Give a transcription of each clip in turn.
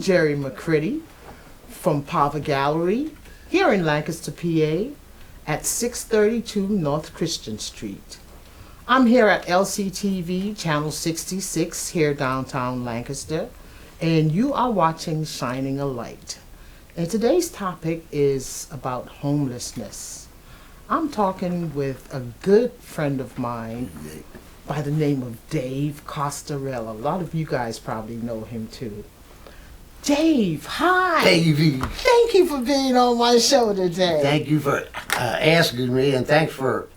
Gerri McCritty from Pava Gallery here in Lancaster, PA at 632 North Christian Street. I'm here at LCTV channel 66 here downtown Lancaster, and you are watching Shining a Light. And today's topic is about homelessness. I'm talking with a good friend of mine by the name of Dave Costarella. A lot of you guys probably know him too. Dave, hi. Davey. Thank you for being on my show today. Thank you for asking me, and thanks for,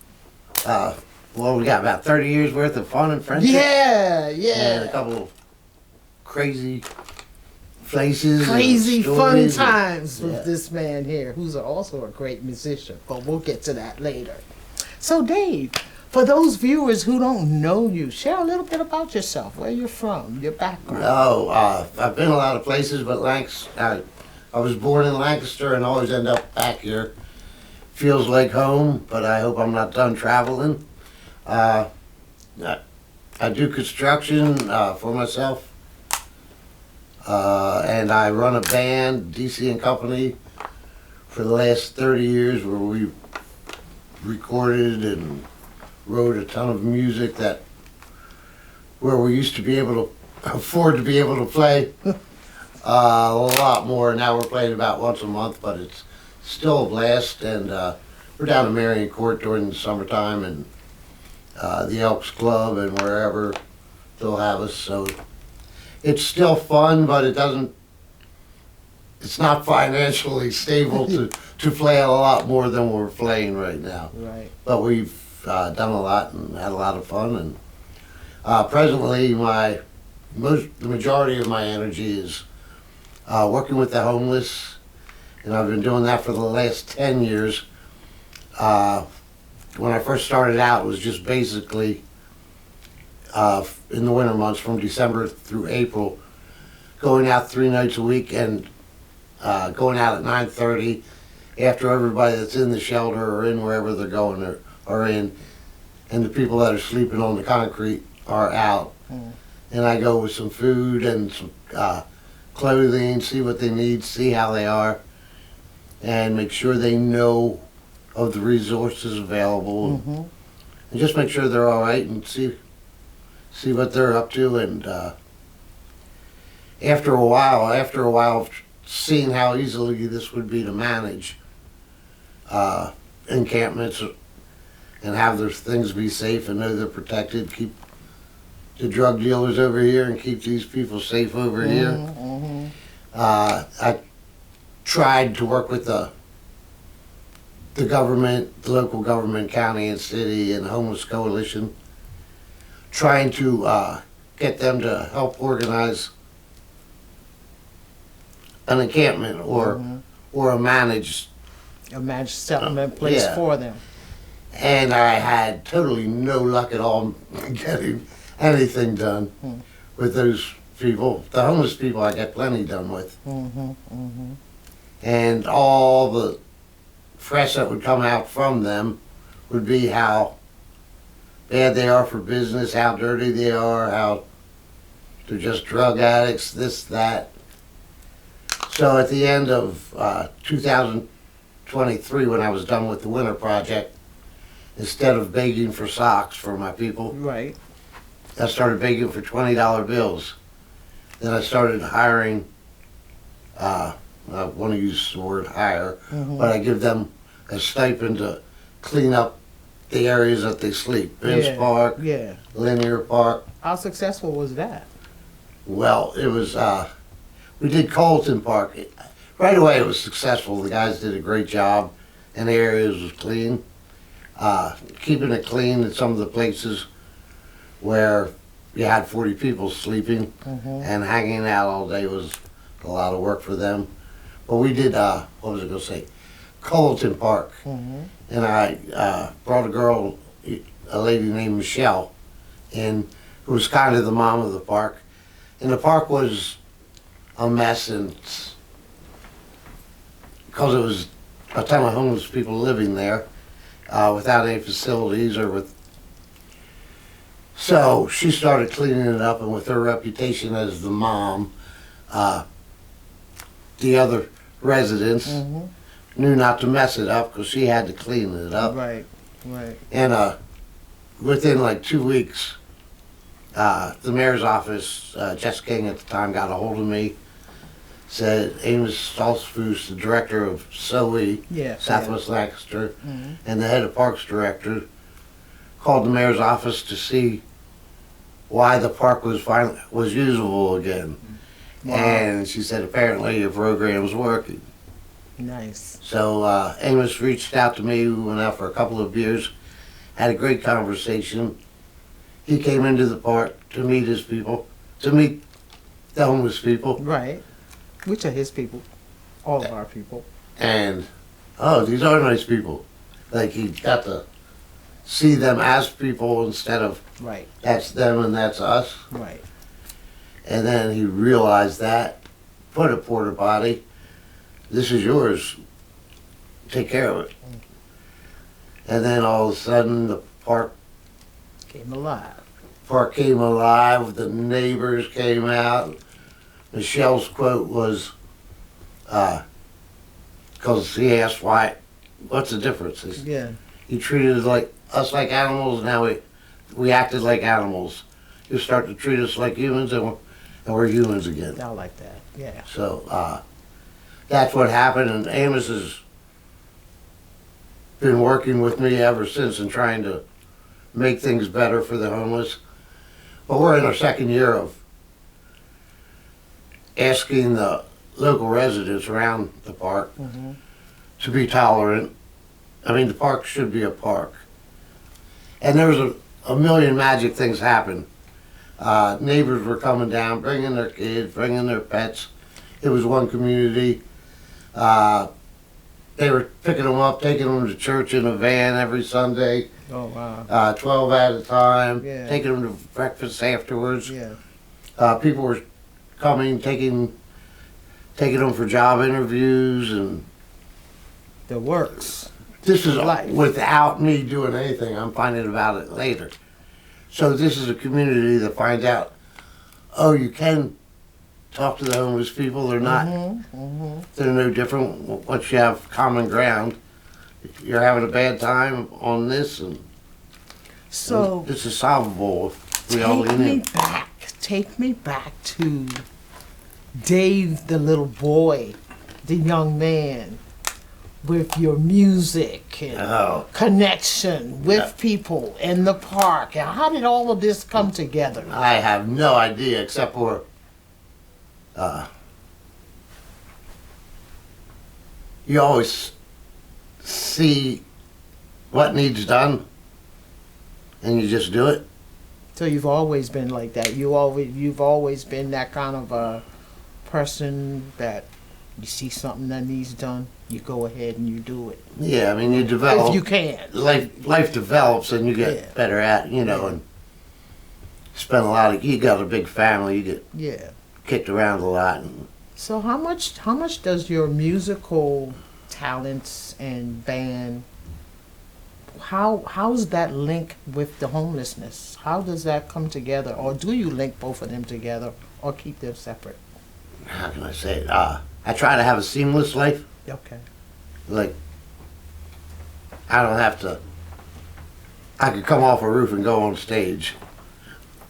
we got about 30 years worth of fun and friendship. Yeah. And a couple of crazy places. Crazy fun and times with this man here, who's also a great musician, but we'll get to that later. So Dave, for those viewers who don't know you, share a little bit about yourself, where you're from, your background. I've been a lot of places, but I was born in Lancaster and always end up back here. Feels like home, but I hope I'm not done traveling. I do construction for myself, and I run a band, DC and Company, for the last 30 years, where we recorded and wrote a ton of music where we used to be able to afford to be able to play a lot more. Now we're playing about once a month, but it's still a blast. And we're down to Marion Court during the summertime, and the Elks Club and wherever they'll have us. So it's still fun, but it's not financially stable to play a lot more than we're playing right now. Right. But we've done a lot and had a lot of fun, and presently the majority of my energy is working with the homeless, and I've been doing that for the last 10 years. When I first started out, it was just basically in the winter months from December through April, going out 3 nights a week and going out at 9:30 after everybody that's in the shelter or in wherever they're going are in, and the people that are sleeping on the concrete are out. And I go with some food and some clothing, see what they need, see how they are, and make sure they know of the resources available, and just make sure they're all right and see what they're up to. And after a while of seeing how easily this would be to manage encampments and have their things be safe and know they're protected, keep the drug dealers over here and keep these people safe over here. I tried to work with the government, the local government, county and city, and the Homeless Coalition, trying to get them to help organize an encampment or a managed settlement place for them. And I had totally no luck at all getting anything done with those people. The homeless people I got plenty done with. And all the press that would come out from them would be how bad they are for business, how dirty they are, how they're just drug addicts, this, that. So at the end of 2023, when I was done with the winter project, instead of begging for socks for my people, right, I started begging for $20 bills. Then I started hiring, I want to use the word hire, but I give them a stipend to clean up the areas that they sleep. Vince Park, Linear Park. How successful was that? Well, it was, we did Colton Park. Right away it was successful. The guys did a great job and the areas was clean. Keeping it clean in some of the places where you had 40 people sleeping and hanging out all day was a lot of work for them. But we did, what was I going to say, Colton Park. And I brought a girl, a lady named Michelle, in, who was kind of the mom of the park. And the park was a mess, and because it was a ton of homeless people living there without any facilities or with. So she started cleaning it up, and with her reputation as the mom, the other residents Mm-hmm. knew not to mess it up because she had to clean it up. Right, right. And within like 2 weeks, the mayor's office, Jess King at the time, got a hold of me, said Amos Stoltzfus, the director of SOE, Yeah. Southwest Lancaster, Mm-hmm. and the head of Parks Director, called the mayor's office to see why the park was usable again. Wow. And she said apparently your program's working. Nice. So Amos reached out to me. We went out for a couple of beers, had a great conversation. He came into the park to meet his people, to meet the homeless people. Right. Which are his people. All of our people. And, oh, these are nice people. Like, he got to see them as people instead of Right, that's them and that's us. right. And then he realized that, put a porta potty, this is yours, take care of it. And then all of a sudden the park Came alive. came alive, the neighbors came out. Michelle's quote was, because he asked what's the difference? He said, Yeah. you treated us like animals, now we acted like animals. You start to treat us like humans and we're humans again. I like that. Yeah. So that's what happened, and Amos has been working with me ever since and trying to make things better for the homeless. But we're in our second year of asking the local residents around the park Mm-hmm. to be tolerant. I mean, the park should be a park. And there was a million magic things happen. Neighbors were coming down, bringing their kids, bringing their pets. It was one community. They were picking them up, taking them to church in a van every Sunday, Oh, wow. 12 at a time, Yeah. taking them to breakfast afterwards. Yeah. People were coming, taking them for job interviews, and The works. this is Life. without me doing anything. I'm finding about it later. So this is a community that finds out, oh, you can talk to the homeless people. They're not, Mm-hmm. Mm-hmm. they're no different once you have common ground. You're having a bad time on this, and So this is solvable if we all lean in. take me back to Dave, the little boy, the young man, with your music and Oh. connection with Yeah. people in the park. And how did all of this come together? I have no idea except for you always see what needs done and you just do it. So you've always been like that. You've always been that kind of a person that you see something that needs done, you go ahead and you do it. Yeah, I mean you develop. If you can. Life develops and you get Yeah. better at it, and spend a lot of. You got a big family, you get Yeah. kicked around a lot. And So how much does your musical talents and band, how's that link with the homelessness? How does that come together? Or do you link both of them together or keep them separate? how can I say it? I try to have a seamless life. Okay. Like, I don't have to. I could come off a roof and go on stage,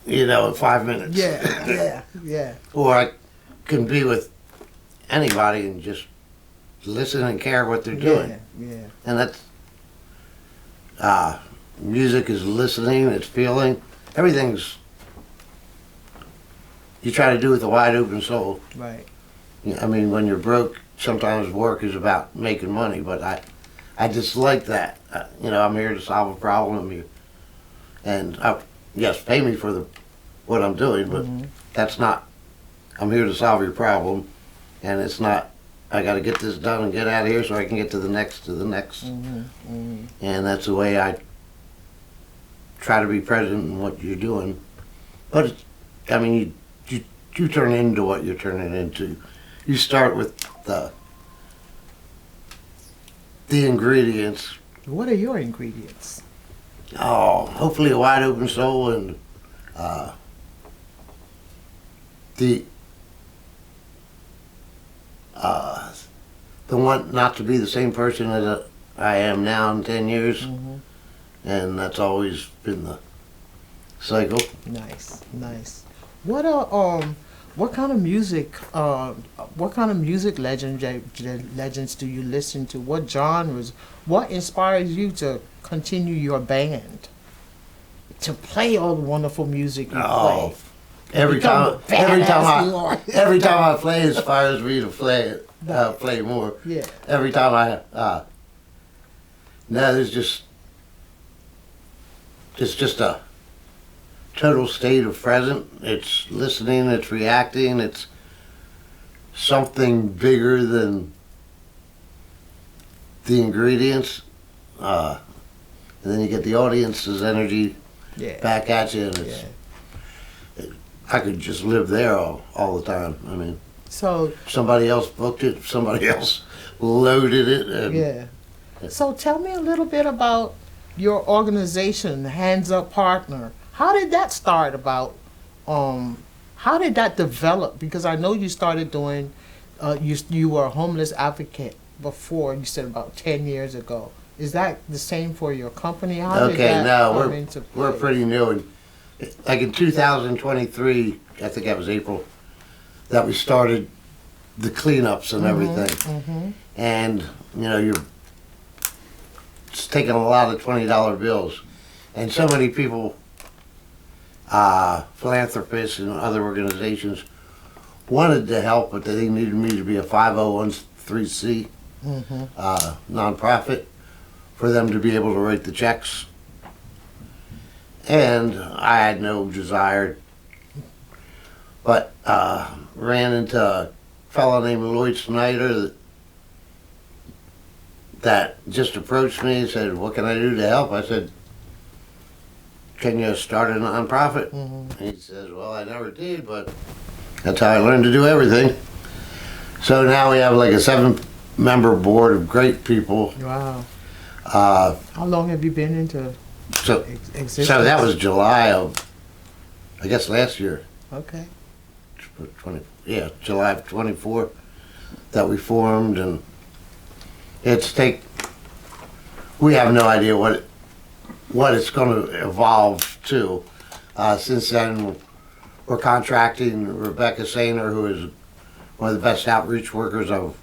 in 5 minutes. Yeah. Or I can be with anybody and just listen and care what they're doing. Yeah. And that's, music is listening, it's feeling. Everything's, you try to do with a wide open soul. Right. I mean, when you're broke, sometimes work is about making money, but I dislike that. I'm here to solve a problem, and yes, pay me for what I'm doing, but that's not. I'm here to solve your problem, and it's not. I got to get this done and get out of here so I can get to the next, and that's the way I try to be present in what you're doing. But you turn into what you're turning into. You start with the ingredients. What are your ingredients? Oh, hopefully a wide open soul and the want not to be the same person as I am now in 10 years. And that's always been the cycle. Nice, nice. What kind of music legends do you listen to? What genres? What inspires you to continue your band? To play all the wonderful music you play? Every time I play, it inspires me to play more. Yeah. Every time there's just a total state of present. It's listening, it's reacting, it's something bigger than the ingredients. And then you get the audience's energy back at you, and I could just live there all the time. I mean, so somebody else booked it, somebody else loaded it. So tell me a little bit about your organization, Hands Up Partner. How did that start about? How did that develop? Because I know you started doing, you were a homeless advocate before, you said about 10 years ago. Is that the same for your company? How did that come into play? We're pretty new. And like in 2023, I think that was April, that we started the cleanups and everything. And, you're just taking a lot of $20 bills. And so many people, philanthropists and other organizations, wanted to help, but they needed me to be a 501c nonprofit for them to be able to write the checks. And I had no desire, but ran into a fellow named Lloyd Snyder that just approached me and said, "What can I do to help?" I said, "Can you start a nonprofit?" And he says, "Well, I never did, but that's how I learned to do everything." So now we have like a 7-member board of great people. Wow. How long have you been into existence? So that was July of, I guess, last year. Okay. July of 24 that we formed, and we have no idea what it's going to evolve to. Since then, we're contracting Rebecca Sainer, who is one of the best outreach workers I've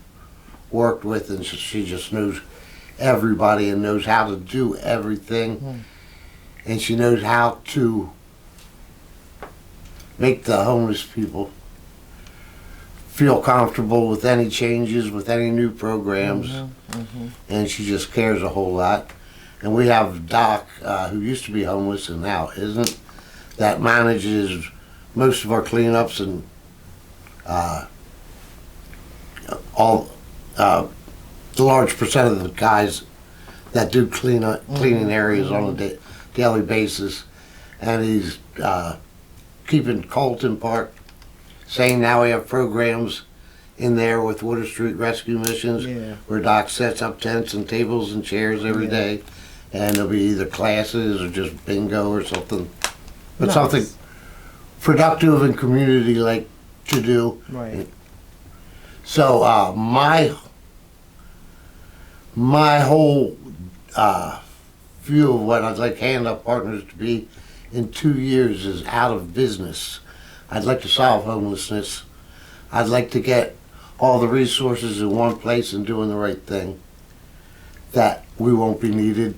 worked with, and she just knows everybody and knows how to do everything. And she knows how to make the homeless people feel comfortable with any changes, with any new programs. And she just cares a whole lot. And we have Doc, who used to be homeless and now isn't, that manages most of our cleanups and the large percent of the guys that do cleaning areas on a daily basis. And he's keeping Colton Park sane. Now we have programs in there with Water Street Rescue Missions, where Doc sets up tents and tables and chairs every day. And there'll be either classes or just bingo or something. But something productive and community-like to do. Right. So my whole view of what I'd like Hand Up Partners to be in 2 years is out of business. I'd like to solve homelessness. I'd like to get all the resources in one place and doing the right thing, that we won't be needed.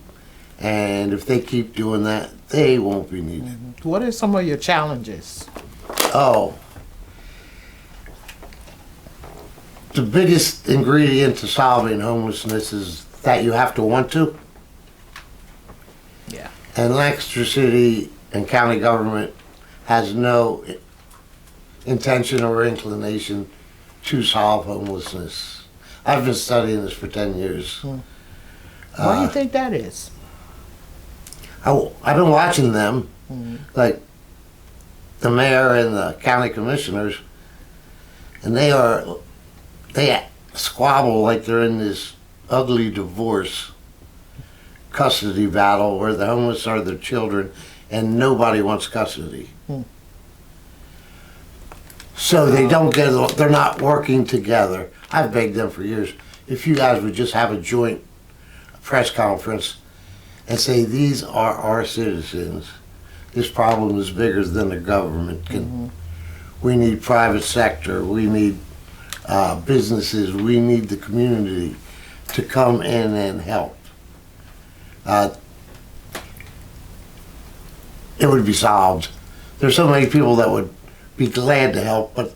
And if they keep doing that, they won't be needed. What are some of your challenges? The biggest ingredient to solving homelessness is that you have to want to. Yeah. And Lancaster City and county government has no intention or inclination to solve homelessness. I've been studying this for 10 years. Why do you think that is? I've been watching them, like the mayor and the county commissioners, and they squabble like they're in this ugly divorce custody battle where the homeless are their children and nobody wants custody. So they're not working together. I've begged them for years, if you guys would just have a joint press conference and say, these are our citizens. This problem is bigger than the government can. We need private sector. We need businesses. We need the community to come in and help. It would be solved. There's so many people that would be glad to help, but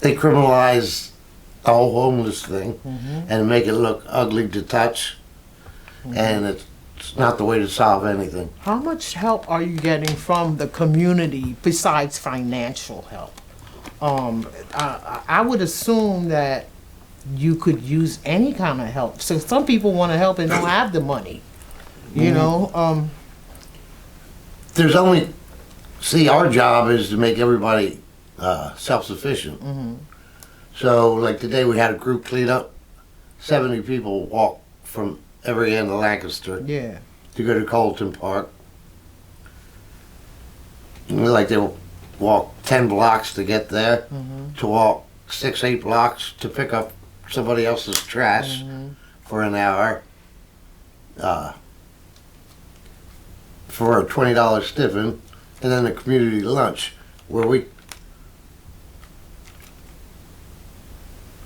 they criminalize the whole homeless thing and make it look ugly to touch, and it's not the way to solve anything. How much help are you getting from the community besides financial help? I would assume that you could use any kind of help. So some people want to help and don't have the money, you know. There's only, see, our job is to make everybody self-sufficient. So, like today, we had a group cleanup. 70 people walked from every end of Lancaster to go to Colton Park. And like they walk 10 blocks to get there, to walk 6-8 blocks to pick up somebody else's trash for an hour, for a $20 stipend, and then a community lunch where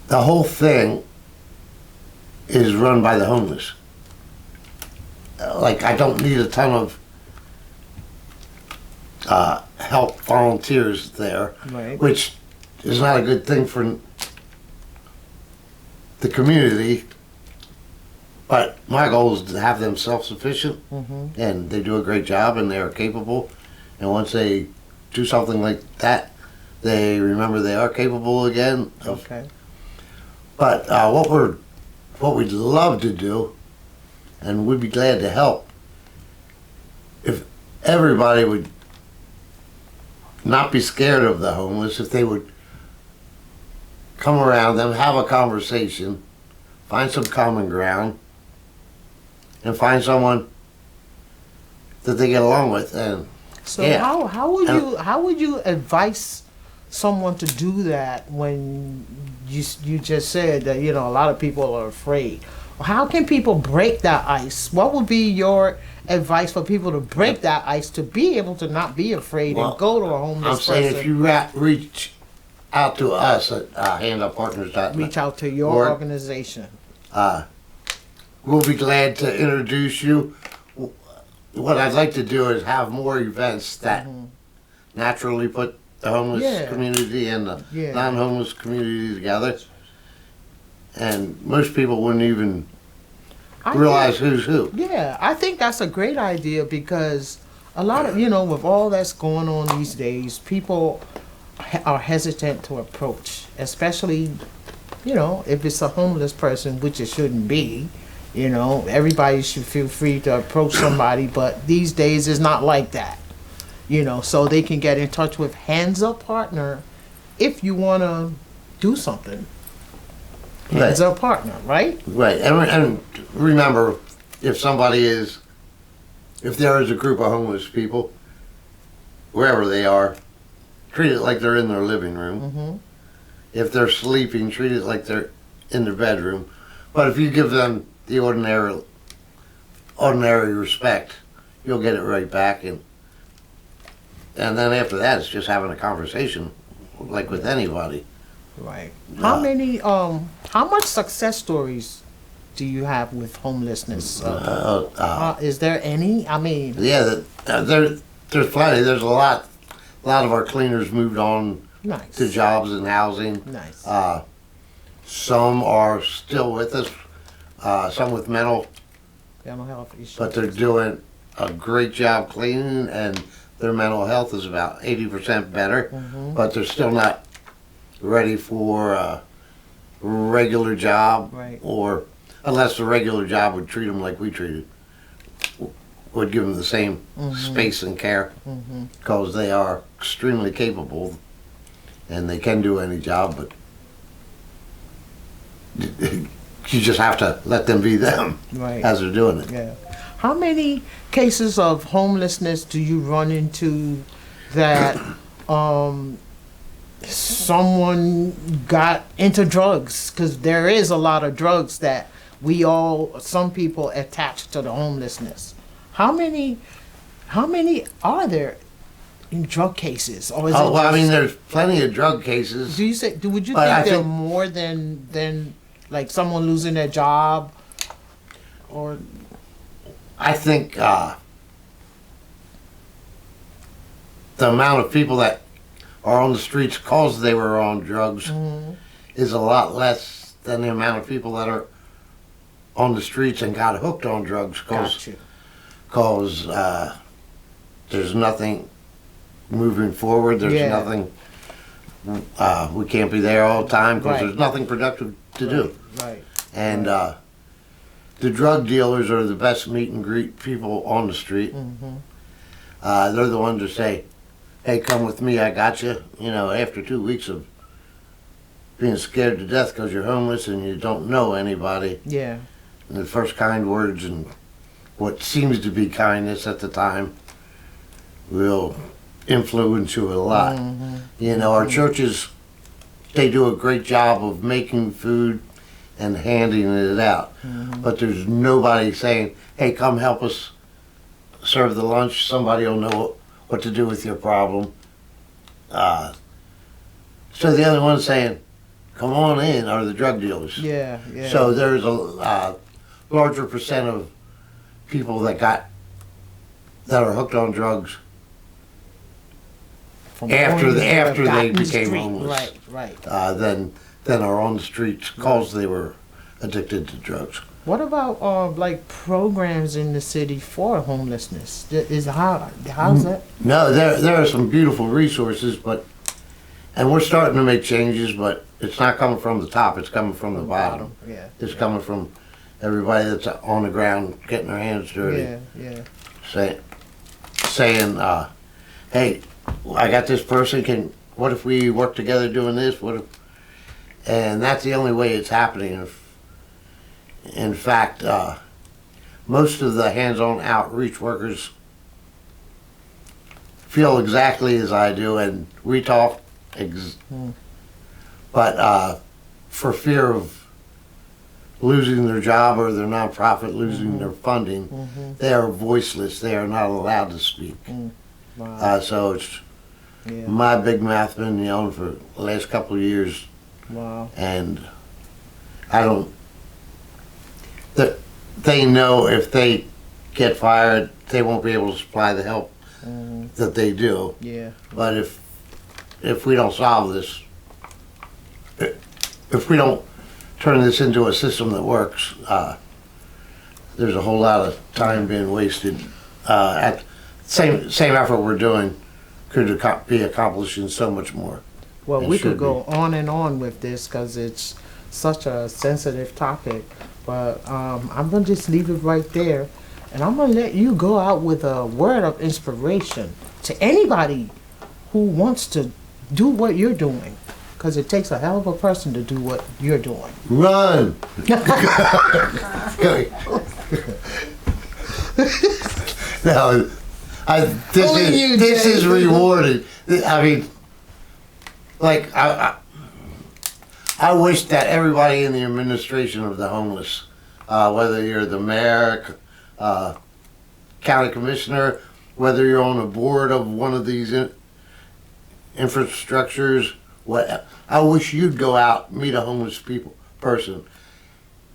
the whole thing is run by the homeless. Like, I don't need a ton of help volunteers there, which is not a good thing for the community, but my goal is to have them self-sufficient, and they do a great job and they are capable, and once they do something like that, they remember they are capable again. But what we'd love to do, and we'd be glad to help, if everybody would not be scared of the homeless, if they would come around them, have a conversation, find some common ground, and find someone that they get along with. And so how would you advise someone to do that when you just said that, you know, a lot of people are afraid? How can people break that ice? What would be your advice for people to break that ice, to be able to not be afraid and go to a homeless person? I'm saying if you reach out to us at handuppartners.net. Reach out to your organization. We'll be glad to introduce you. What I'd like to do is have more events that naturally put the homeless community and the non-homeless community together. And most people wouldn't even realize who's who. Yeah, I think that's a great idea, because a lot of, you know, with all that's going on these days, people are hesitant to approach, especially, you know, if it's a homeless person, which it shouldn't be. You know, everybody should feel free to approach somebody, but these days it's not like that. You know, so they can get in touch with Hands Up Partner if you want to do something. Hands Up Partner, right? Right, and remember, if there is a group of homeless people, wherever they are, treat it like they're in their living room. If they're sleeping, treat it like they're in their bedroom. But if you give them the ordinary respect, you'll get it right back. And then after that, it's just having a conversation, like with anybody. Right. How much success stories do you have with homelessness? Is there any? I mean, yeah, there's plenty. There's a lot. A lot of our cleaners moved on to jobs and housing. Some are still with us. Some with mental health issues, but they're doing a great job cleaning, and their mental health is about 80% better. But they're still not ready for a regular job, or unless the regular job would treat them like we treated, would give them the same space and care, because they are extremely capable and they can do any job, but you just have to let them be them as they're doing it. How many cases of homelessness do you run into that someone got into drugs, because there is a lot of drugs that some people attach to the homelessness. How many are there in drug cases? Or is Oh, well, I mean, there's plenty of drug cases. would you But I think there are think- more than like someone losing their job? Or I think the amount of people that are on the streets because they were on drugs is a lot less than the amount of people that are on the streets and got hooked on drugs got you. because there's nothing moving forward. There's Yeah. nothing. We can't be there all the time because Right. there's nothing productive to do. Right. And the drug dealers are the best meet and greet people on the street. They're the ones that say, "Hey, come with me, I got you." You know, after 2 weeks of being scared to death because you're homeless and you don't know anybody, Yeah. and the first kind words and what seems to be kindness at the time will influence you a lot. You know, our churches, they do a great job of making food and handing it out. But there's nobody saying, "Hey, come help us serve the lunch. Somebody will know what to do with your problem." So the only ones saying, "Come on in," are the drug dealers. Yeah. Yeah. So there's a larger percent of people that are hooked on drugs From after going they to the became street. homeless. Right. than are on the streets because they were addicted to drugs. What about like programs in the city for homelessness? How's that? No, there are some beautiful resources, and we're starting to make changes, but it's not coming from the top, it's coming from the bottom. Yeah. It's coming from everybody that's on the ground getting their hands dirty. Yeah. Saying, "Hey, I got this person, what if we work together doing this? And that's the only way it's happening. In fact, most of the hands-on outreach workers feel exactly as I do, and we talk, but for fear of losing their job or their nonprofit losing their funding, they are voiceless. They are not allowed to speak. Wow. So it's Yeah. my big mouth been yelling for the last couple of years, Wow. and I don't. They know if they get fired, they won't be able to supply the help that they do. Yeah. But if we don't solve this, if we don't turn this into a system that works, there's a whole lot of time being wasted. At same effort we're doing could be accomplishing so much more. Well, It we should could go on and on with this because it's such a sensitive topic. But I'm going to just leave it right there. And I'm going to let you go out with a word of inspiration to anybody who wants to do what you're doing. Because it takes a hell of a person to do what you're doing. Run! No, this is rewarded. I mean, like I wish that everybody in the administration of the homeless, whether you're the mayor, county commissioner, whether you're on a board of one of these infrastructures, I wish you'd go out, meet a homeless person,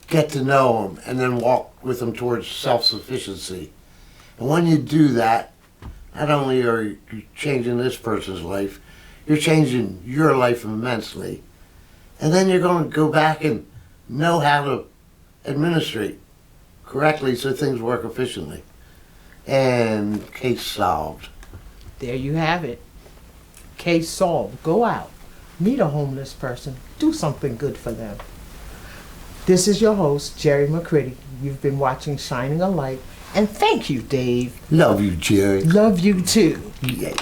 get to know them, and then walk with them towards self-sufficiency. And when you do that, not only are you changing this person's life, you're changing your life immensely. And then you're going to go back and know how to administrate correctly so things work efficiently. And case solved. There you have it. Case solved. Go out. Meet a homeless person. Do something good for them. This is your host, Gerri McCritty. You've been watching Shining a Light. And thank you, Dave. Love you, Jerry. Love you too. Yeah.